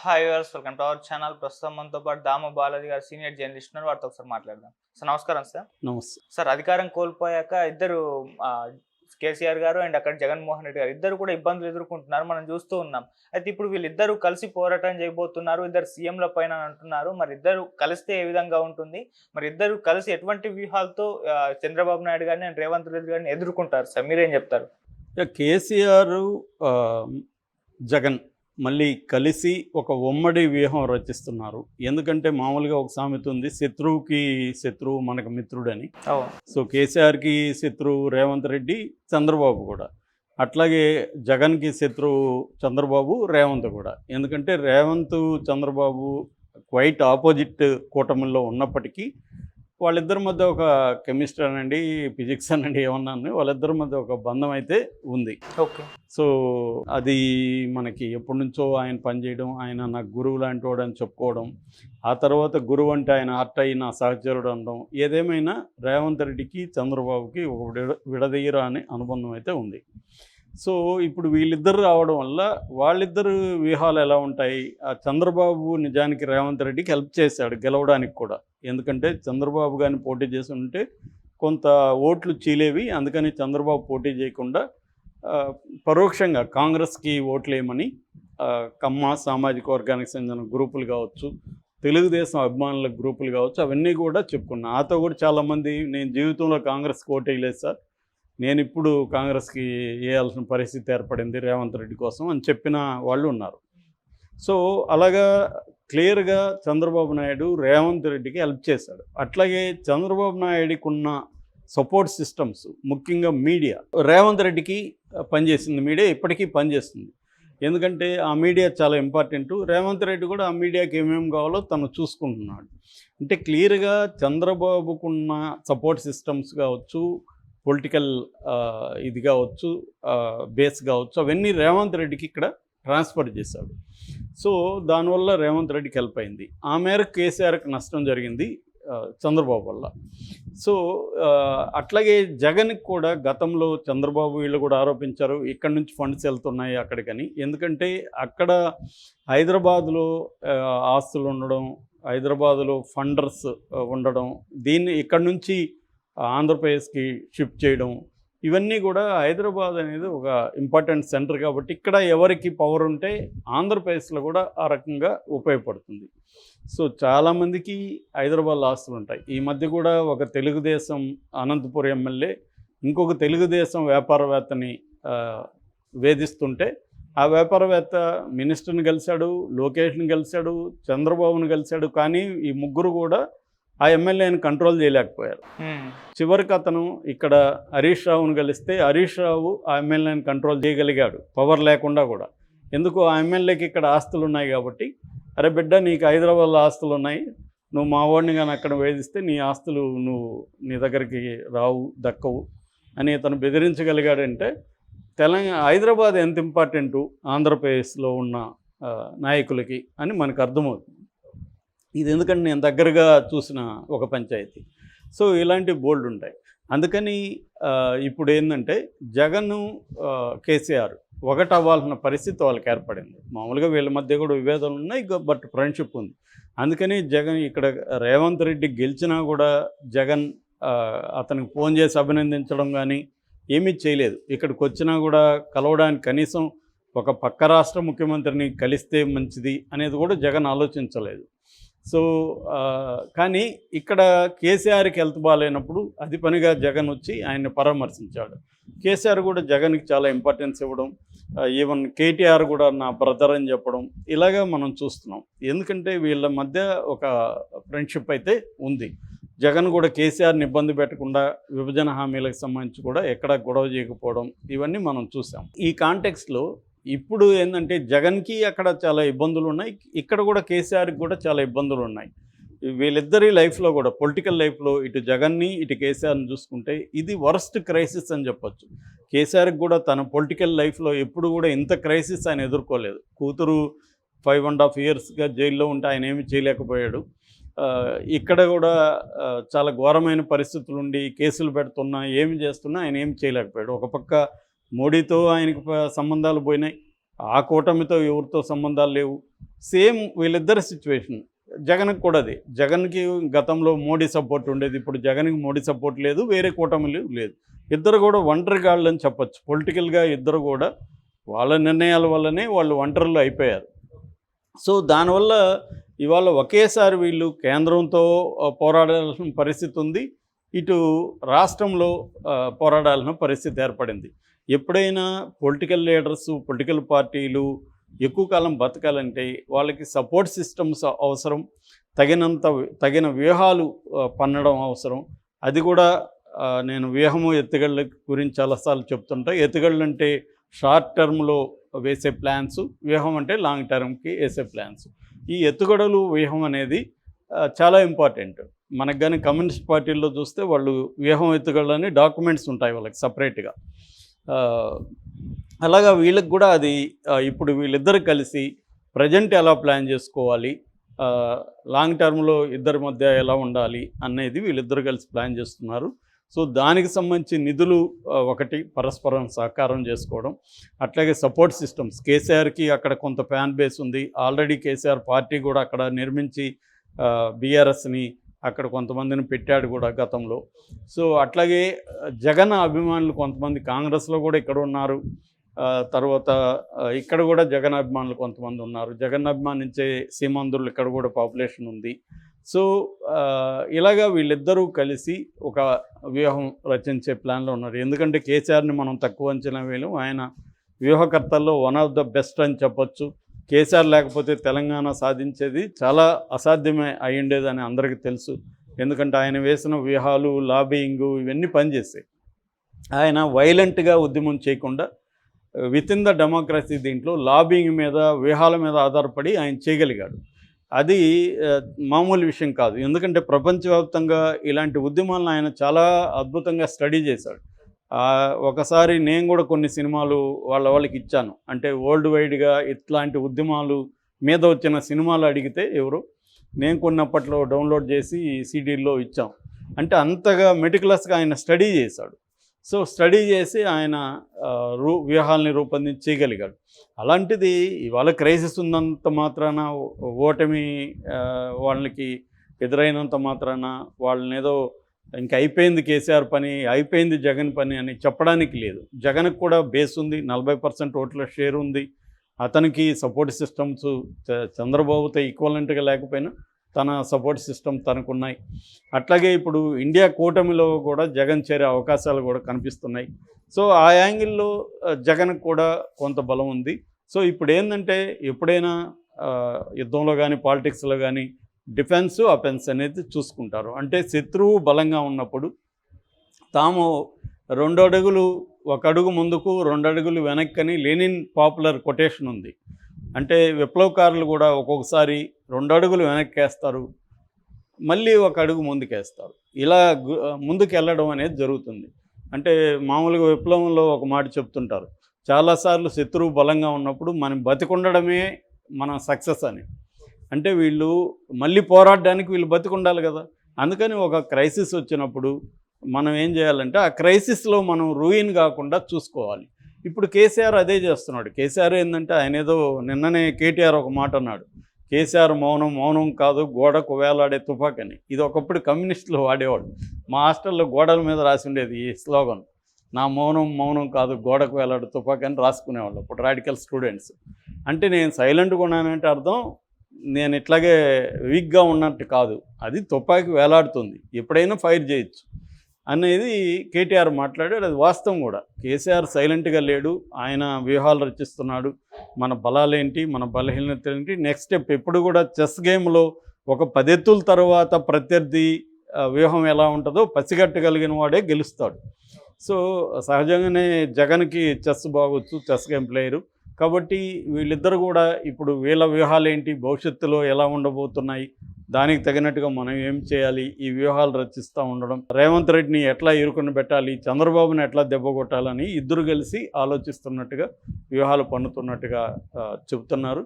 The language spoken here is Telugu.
Hi viewers, welcome to our channel. ప్రస్తుతం మనతో పాటు దామ బాలాజీ గారు సీనియర్ జర్నలిస్ట్ ఉన్నారు. వారితో ఒకసారి మాట్లాడదాం. సార్ నమస్కారం సార్. నమస్తే. సార్ అధికారం కోల్పోయాక ఇద్దరు కేసీఆర్ గారు అండ్ అక్కడ జగన్మోహన్ రెడ్డి గారు ఇద్దరు కూడా ఇబ్బందులు ఎదుర్కొంటున్నారు, మనం చూస్తూ ఉన్నాం. అయితే ఇప్పుడు వీళ్ళిద్దరూ కలిసి పోరాటం చేయబోతున్నారు, ఇద్దరు సీఎంల పైన అంటున్నారు. మరి ఇద్దరు కలిస్తే ఏ విధంగా ఉంటుంది, మరి ఇద్దరు కలిసి ఎటువంటి వ్యూహాలతో చంద్రబాబు నాయుడు గారిని అండ్ రేవంత్ రెడ్డి గారిని ఎదుర్కొంటారు సార్, మీరేం చెప్తారు? కేసీఆర్ జగన్ మళ్ళీ కలిసి ఒక ఉమ్మడి వ్యూహం రచిస్తున్నారు. ఎందుకంటే మామూలుగా ఒక సామెత ఉంది, శత్రువుకి శత్రువు మనకు మిత్రుడని. సో కేసీఆర్కి శత్రువు రేవంత్ రెడ్డి, చంద్రబాబు కూడా. అట్లాగే జగన్కి శత్రువు చంద్రబాబు, రేవంత్ కూడా. ఎందుకంటే రేవంత్ చంద్రబాబు క్వైట్ ఆపోజిట్ కూటమిలో ఉన్నప్పటికీ వాళ్ళిద్దరి మధ్య ఒక కెమిస్ట్రీ అనండి, ఫిజిక్స్ అనండి, ఏమన్నా వాళ్ళిద్దరి మధ్య ఒక బంధం అయితే ఉంది. ఓకే. సో అది మనకి ఎప్పటి నుంచో ఆయన పనిచేయడం, ఆయన నాకు గురువు లాంటి వాడు అని చెప్పుకోవడం, ఆ తర్వాత గురువు అంటే ఆయన అట్టయి నా సహచరుడు అనడం, ఏదేమైనా రేవంత్ రెడ్డికి చంద్రబాబుకి ఒక విడదీయరాని అనుబంధం అయితే ఉంది. సో ఇప్పుడు వీళ్ళిద్దరు రావడం వల్ల వాళ్ళిద్దరు వ్యూహాలు ఎలా ఉంటాయి? ఆ చంద్రబాబు నిజానికి రేవంత్ రెడ్డికి హెల్ప్ చేశాడు గెలవడానికి కూడా. ఎందుకంటే చంద్రబాబు గారిని పోటీ చేసి ఉంటే కొంత ఓట్లు చీలేవి. అందుకని చంద్రబాబు పోటీ చేయకుండా పరోక్షంగా కాంగ్రెస్కి ఓట్లు వేయమని కమ్మ సామాజిక వర్గానికి చెందిన గ్రూపులు కావచ్చు, తెలుగుదేశం అభిమానుల గ్రూపులు కావచ్చు, అవన్నీ కూడా చెప్పుకున్నా. నాతో కూడా చాలామంది నేను జీవితంలో కాంగ్రెస్కి ఓటు వేయలేదు సార్, నేను ఇప్పుడు కాంగ్రెస్కి వేయాల్సిన పరిస్థితి ఏర్పడింది రేవంత్ రెడ్డి కోసం అని చెప్పిన వాళ్ళు ఉన్నారు. సో అలాగా క్లియర్గా చంద్రబాబు నాయుడు రేవంత్ రెడ్డికి హెల్ప్ చేశాడు. అట్లాగే చంద్రబాబు నాయుడికి ఉన్న సపోర్ట్ సిస్టమ్స్, ముఖ్యంగా మీడియా, రేవంత్ రెడ్డికి పనిచేసింది మీడియా, ఇప్పటికీ పనిచేస్తుంది. ఎందుకంటే ఆ మీడియా చాలా ఇంపార్టెంట్. రేవంత్ రెడ్డి కూడా ఆ మీడియాకి ఏమేమి కావాలో తను చూసుకుంటున్నాడు. అంటే క్లియర్గా చంద్రబాబుకున్న సపోర్ట్ సిస్టమ్స్ కావచ్చు, పొలిటికల్ ఇది కావచ్చు, బేస్ కావచ్చు, అవన్నీ రేవంత్ రెడ్డికి ఇక్కడ ట్రాన్స్ఫర్ చేశాడు. సో దానివల్ల రేవంత్ రెడ్డికి హెల్ప్ అయింది. ఆ మేరకు కేసీఆర్కి నష్టం జరిగింది చంద్రబాబు వల్ల. సో అట్లాగే జగన్కి కూడా గతంలో చంద్రబాబు వీళ్ళు కూడా ఆరోపించారు, ఇక్కడ నుంచి ఫండ్స్ వెళ్తున్నాయి అక్కడికని. ఎందుకంటే అక్కడ హైదరాబాదులో ఆస్తులు ఉండడం, హైదరాబాదులో ఫండర్స్ ఉండడం, దీన్ని ఇక్కడ నుంచి ఆంధ్రప్రదేశ్కి షిఫ్ట్ చేయడం, ఇవన్నీ కూడా హైదరాబాద్ అనేది ఒక ఇంపార్టెంట్ సెంటర్ కాబట్టి ఇక్కడ ఎవరికి పవర్ ఉంటే ఆంధ్రప్రదేశ్లో కూడా ఆ రకంగా ఉపయోగపడుతుంది. సో చాలామందికి హైదరాబాద్లో ఆస్తులు ఉంటాయి. ఈ మధ్య కూడా ఒక తెలుగుదేశం అనంతపురం ఎమ్మెల్యే ఇంకొక తెలుగుదేశం వ్యాపారవేత్తని వేధిస్తుంటే ఆ వ్యాపారవేత్త మినిస్టర్ని కలిశాడు, లోకేష్ని కలిశాడు, చంద్రబాబుని కలిశాడు. కానీ ఈ ముగ్గురు కూడా ఆ ఎమ్మెల్యేని కంట్రోల్ చేయలేకపోయారు. చివరికి అతను ఇక్కడ హరీష్ రావుని కలిస్తే హరీష్ రావు ఆ ఎమ్మెల్యేని కంట్రోల్ చేయగలిగాడు, పవర్ లేకుండా కూడా. ఎందుకు? ఆ ఎమ్మెల్యేకి ఇక్కడ ఆస్తులు ఉన్నాయి కాబట్టి, అరే బిడ్డ నీకు హైదరాబాద్లో ఆస్తులు ఉన్నాయి, నువ్వు మా వాడిని కానీ అక్కడ వేధిస్తే నీ ఆస్తులు నీ దగ్గరికి రావు, దక్కవు అని అతను బెదిరించగలిగాడంటే హైదరాబాద్ ఎంత ఇంపార్టెంటు ఆంధ్రప్రదేశ్లో ఉన్న నాయకులకి అని మనకు అర్థమవుతుంది. ఇది ఎందుకంటే నేను దగ్గరగా చూసిన ఒక పంచాయతీ. సో ఇలాంటి బోల్డ్ ఉంటాయి. అందుకని ఇప్పుడు ఏంటంటే జగన్ కేసీఆర్ ఒకటి అవ్వాల్సిన పరిస్థితి వాళ్ళకి ఏర్పడింది. మామూలుగా వీళ్ళ మధ్య కూడా విభేదాలు ఉన్నాయి, బట్ ఫ్రెండ్షిప్ ఉంది. అందుకని జగన్ ఇక్కడ రేవంత్ రెడ్డి గెలిచినా కూడా జగన్ అతనికి ఫోన్ చేసి అభినందించడం కానీ ఏమీ చేయలేదు. ఇక్కడికి వచ్చినా కూడా కలవడానికి కనీసం ఒక పక్క రాష్ట్ర ముఖ్యమంత్రిని కలిస్తే మంచిది అనేది కూడా జగన్ ఆలోచించలేదు. సో కానీ ఇక్కడ కేసీఆర్కి హెల్త్ బాగాలేనప్పుడు అది పనిగా జగన్ వచ్చి ఆయన్ని పరామర్శించాడు. కేసీఆర్ కూడా జగన్కి చాలా ఇంపార్టెన్స్ ఇవ్వడం, ఈవెన్ కేటీఆర్ కూడా నా బ్రదర్ అని చెప్పడం, ఇలాగా మనం చూస్తున్నాం. ఎందుకంటే వీళ్ళ మధ్య ఒక ఫ్రెండ్షిప్ అయితే ఉంది. జగన్ కూడా కేసీఆర్ని ఇబ్బంది పెట్టకుండా విభజన హామీలకు సంబంధించి కూడా ఎక్కడ గొడవ చేయకపోవడం, ఇవన్నీ మనం చూసాం. ఈ కాంటెక్స్లో ఇప్పుడు ఏంటంటే జగన్కి అక్కడ చాలా ఇబ్బందులు ఉన్నాయి, ఇక్కడ కూడా కేసీఆర్కి కూడా చాలా ఇబ్బందులు ఉన్నాయి. వీళ్ళిద్దరి లైఫ్లో కూడా, పొలిటికల్ లైఫ్లో ఇటు జగన్ని ఇటు కేసీఆర్ని చూసుకుంటే ఇది వర్స్ట్ క్రైసిస్ అని చెప్పొచ్చు. కేసీఆర్కి కూడా తన పొలిటికల్ లైఫ్లో ఎప్పుడు కూడా ఇంత క్రైసిస్ ఆయన ఎదుర్కోలేదు. కూతురు 5.5 ఇయర్స్గా జైల్లో ఉంటే ఆయన ఏమీ చేయలేకపోయాడు. ఇక్కడ కూడా చాలా ఘోరమైన పరిస్థితులు ఉండి కేసులు పెడుతున్నా, ఏమి చేస్తున్నా ఆయన ఏమి చేయలేకపోయాడు. ఒక పక్క మోడీతో ఆయనకు సంబంధాలు పోయినాయి, ఆ కూటమితో ఎవరితో సంబంధాలు లేవు. సేమ్ వీళ్ళిద్దరి సిచ్యువేషన్ జగన్కి కూడా అది. జగన్కి గతంలో మోడీ సపోర్ట్ ఉండేది, ఇప్పుడు జగన్కి మోడీ సపోర్ట్ లేదు, వేరే కూటమిలు లేదు. ఇద్దరు కూడా ఒంటరిగాళ్ళు అని చెప్పచ్చు. పొలిటికల్గా ఇద్దరు కూడా వాళ్ళ నిర్ణయాల వల్లనే వాళ్ళు ఒంటరులు అయిపోయారు. సో దానివల్ల ఇవాళ ఒకేసారి వీళ్ళు కేంద్రంతో పోరాడాల్సిన పరిస్థితి ఉంది, ఇటు రాష్ట్రంలో పోరాడాల్సిన పరిస్థితి ఏర్పడింది. ఎప్పుడైనా పొలిటికల్ లీడర్స్, పొలిటికల్ పార్టీలు ఎక్కువ కాలం బతకాలంటే వాళ్ళకి సపోర్ట్ సిస్టమ్స్ అవసరం, తగిన వ్యూహాలు పన్నడం అవసరం. అది కూడా నేను వ్యూహము ఎత్తుగళ్ళ గురించి చాలాసార్లు చెప్తుంటా. ఎత్తుగళ్ళు అంటే షార్ట్ టర్మ్లో వేసే ప్లాన్స్, వ్యూహం అంటే లాంగ్ టర్మ్కి వేసే ప్లాన్స్. ఈ ఎత్తుగడలు వ్యూహం అనేది చాలా ఇంపార్టెంట్. మనకు కానీ కమ్యూనిస్ట్ పార్టీల్లో చూస్తే వాళ్ళు వ్యూహం ఎత్తుగడలని డాక్యుమెంట్స్ ఉంటాయి వాళ్ళకి సపరేట్గా. అలాగా వీళ్ళకి కూడా అది ఇప్పుడు వీళ్ళిద్దరు కలిసి ప్రజెంట్ ఎలా ప్లాన్ చేసుకోవాలి, లాంగ్ టర్మ్లో ఇద్దరి మధ్య ఎలా ఉండాలి అనేది వీళ్ళిద్దరు కలిసి ప్లాన్ చేస్తున్నారు. సో దానికి సంబంధించి నిధులు ఒకటి పరస్పరం సహకారం చేసుకోవడం, అట్లాగే సపోర్ట్ సిస్టమ్స్. కేసీఆర్కి అక్కడ కొంత ఫ్యాన్ బేస్ ఉంది, ఆల్రెడీ కేసీఆర్ పార్టీ కూడా అక్కడ నిర్మించి బీఆర్ఎస్ని అక్కడ కొంతమందిని పెట్టాడు కూడా గతంలో. సో అట్లాగే జగన్ అభిమానులు కొంతమంది కాంగ్రెస్లో కూడా ఇక్కడ ఉన్నారు, తర్వాత ఇక్కడ కూడా జగన్ అభిమానులు కొంతమంది ఉన్నారు. జగన్ అభిమానించే సీమాంధ్రులు ఇక్కడ కూడా పాపులేషన్ ఉంది. సో ఇలాగా వీళ్ళిద్దరూ కలిసి ఒక వ్యూహం రచించే ప్లాన్లో ఉన్నారు. ఎందుకంటే కేసీఆర్ని మనం తక్కువ అంచనా వేయలేం, ఆయన వ్యూహకర్తల్లో వన్ ఆఫ్ ద బెస్ట్ అని చెప్పొచ్చు. కేసీఆర్ లేకపోతే తెలంగాణ సాధించేది చాలా అసాధ్యమే అయి ఉండేదని అందరికీ తెలుసు. ఎందుకంటే ఆయన వేసిన వ్యూహాలు, లాబింగు ఇవన్నీ పనిచేస్తాయి. ఆయన వైలెంట్గా ఉద్యమం చేయకుండా విత్ ఇన్ ద డెమోక్రసీ దీంట్లో లాబింగ్ మీద, వ్యూహాల మీద ఆధారపడి ఆయన చేయగలిగాడు. అది మామూలు విషయం కాదు. ఎందుకంటే ప్రపంచవ్యాప్తంగా ఇలాంటి ఉద్యమాలను ఆయన చాలా అద్భుతంగా స్టడీ చేశాడు. ఒకసారి నేను కూడా కొన్ని సినిమాలు వాళ్ళకి ఇచ్చాను. అంటే వరల్డ్ వైడ్గా ఇట్లాంటి ఉద్యమాలు మీద వచ్చిన సినిమాలు అడిగితే ఎవరు, నేను కొన్నప్పట్లో డౌన్లోడ్ చేసి సీడీల్లో ఇచ్చాం. అంటే అంతగా మెటికులస్గా ఆయన స్టడీ చేశాడు. సో స్టడీ చేసి ఆయన వ్యూహాలని రూపొందించి చేయగలిగాడు. అలాంటిది ఇవాళ క్రైసిస్ ఉన్నంత మాత్రాన, ఓటమి వాళ్ళకి ఎదురైనంత మాత్రాన వాళ్ళని ఏదో ఇంక అయిపోయింది కేసీఆర్ పని, అయిపోయింది జగన్ పని అని చెప్పడానికి లేదు. జగన్కి కూడా బేస్ ఉంది, 40% ఓట్ల షేర్ ఉంది. అతనికి సపోర్ట్ సిస్టమ్స్ చంద్రబాబుతో ఈక్వలెంట్గా లేకపోయినా తన సపోర్ట్ సిస్టమ్ తనకున్నాయి. అట్లాగే ఇప్పుడు ఇండియా కూటమిలో కూడా జగన్ చేరే అవకాశాలు కూడా కనిపిస్తున్నాయి. సో ఆ యాంగిల్లో జగన్కి కూడా కొంత బలం ఉంది. సో ఇప్పుడు ఏంటంటే ఎప్పుడైనా యుద్ధంలో కానీ పాలిటిక్స్లో కానీ డిఫెన్స్, అఫెన్స్ అనేది చూసుకుంటారు. అంటే శత్రువు బలంగా ఉన్నప్పుడు తాము 2 అడుగులు, 1 అడుగు ముందుకు 2 అడుగులు వెనక్కని లెనిన్ పాపులర్ కొటేషన్ ఉంది. అంటే విప్లవకారులు కూడా ఒక్కొక్కసారి 2 అడుగులు వెనక్కేస్తారు, మళ్ళీ 1 అడుగు ముందుకేస్తారు. ఇలా ముందుకు వెళ్ళడం అనేది జరుగుతుంది. అంటే మామూలుగా విప్లవంలో ఒక మాట చెప్తుంటారు, చాలాసార్లు శత్రువు బలంగా ఉన్నప్పుడు మనం బతికుండడమే మన సక్సెస్ అని. అంటే వీళ్ళు మళ్ళీ పోరాడడానికి వీళ్ళు బతికుండాలి కదా. అందుకని ఒక క్రైసిస్ వచ్చినప్పుడు మనం ఏం చేయాలంటే ఆ క్రైసిస్లో మనం రూయిన్ కాకుండా చూసుకోవాలి. ఇప్పుడు కేసీఆర్ అదే చేస్తున్నాడు. కేసీఆర్ ఏంటంటే ఆయన ఏదో నిన్ననే కేటీఆర్ ఒక మాట అన్నాడు, కేసీఆర్ మౌనం మౌనం కాదు గోడకు వేలాడే తుపాకని. ఇది ఒకప్పుడు కమ్యూనిస్టులు వాడేవాడు. మా హాస్టల్లో గోడల మీద రాసి ఉండేది ఈ స్లోగన్, నా మౌనం మౌనం కాదు గోడకు వేలాడే తుపాకని రాసుకునేవాళ్ళు అప్పుడు రాడికల్ స్టూడెంట్స్. అంటే నేను సైలెంట్గా ఉన్నానంటే అర్థం నేను ఇట్లాగే వీక్గా ఉన్నట్టు కాదు, అది తుపాకి వేలాడుతుంది, ఎప్పుడైనా ఫైర్ చేయొచ్చు అనేది కేటీఆర్ మాట్లాడాడు. అది వాస్తవం కూడా. కేసీఆర్ సైలెంట్గా లేడు, ఆయన వ్యూహాలు రచిస్తున్నాడు. మన బలాలేంటి, మన బలహీనతలు ఏంటి, నెక్స్ట్ స్టెప్. ఎప్పుడు కూడా చెస్ గేమ్లో ఒక 10 ఎత్తుల తర్వాత ప్రత్యర్థి వ్యూహం ఎలా ఉంటుందో పసిగట్టగలిగిన వాడే గెలుస్తాడు. సో సహజంగానే జగన్కి చెస్ బాగొచ్చు, చెస్ గేమ్ ప్లేయరు. కాబట్టి వీళ్ళిద్దరు కూడా ఇప్పుడు వీళ్ళ వ్యూహాలు ఏంటి, భవిష్యత్తులో ఎలా ఉండబోతున్నాయి, దానికి తగినట్టుగా మనం ఏం చేయాలి, ఈ వ్యూహాలు రచిస్తూ ఉండడం, రేవంత్ రెడ్డిని ఎట్లా ఇరుకుని పెట్టాలి, చంద్రబాబుని ఎట్లా దెబ్బ కొట్టాలని ఇద్దరు కలిసి ఆలోచిస్తున్నట్టుగా, వ్యూహాలు పన్నుతున్నట్టుగా చెబుతున్నారు.